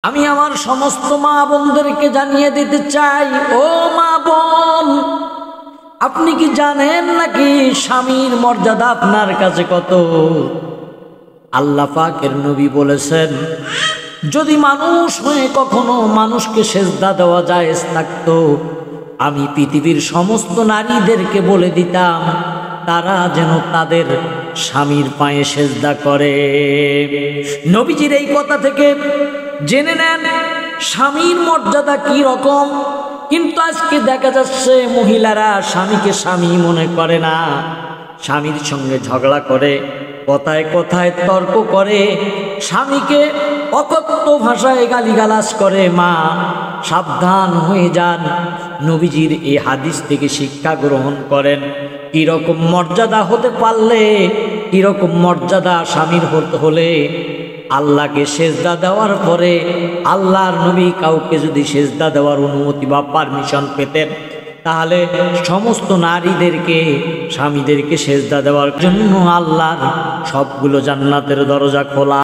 আমি আমার সমস্ত মা বোনদেরকে জানিয়ে দিতে চাই, ও মা বোন, আপনি কি জানেন নাকি স্বামীর মর্যাদা আপনার কাছে কত? আল্লাহ পাকের নবী বলেছেন, যদি মানুষ হয়ে কখনো মানুষকে সেজদা দেওয়া জায়েজ থাকতো, আমি পৃথিবীর সমস্ত নারীদেরকে বলে দিতাম তারা যেন তাদের স্বামীর পায়ে সেজদা করে। নবীজির এই কথা থেকে জেনে নেন স্বামীর মর্যাদা কি রকম। কিন্তু আজকে দেখা যাচ্ছে মহিলারা স্বামীকে স্বামী মনে করে না, স্বামীর সঙ্গে ঝগড়া করে, কথায় কথায় তর্ক করে, স্বামীকে অকথ্য ভাষায় গালিগালাজ করে। মা, সাবধান হয়ে যান, নবীজির এই হাদিস থেকে শিক্ষা গ্রহণ করেন। কীরকম মর্যাদা হতে পারলে, কীরকম মর্যাদা স্বামীর হতে হলে আল্লাহকে সেজদা দেওয়ার পরে আল্লাহর নবী কাউকে যদি সেজদা দেওয়ার অনুমতি বা পারমিশন পেতেন, তাহলে সমস্ত নারীদেরকে স্বামীদেরকে সেজদা দেওয়ার জন্য আল্লাহর সবগুলো জান্নাতের দরজা খোলা।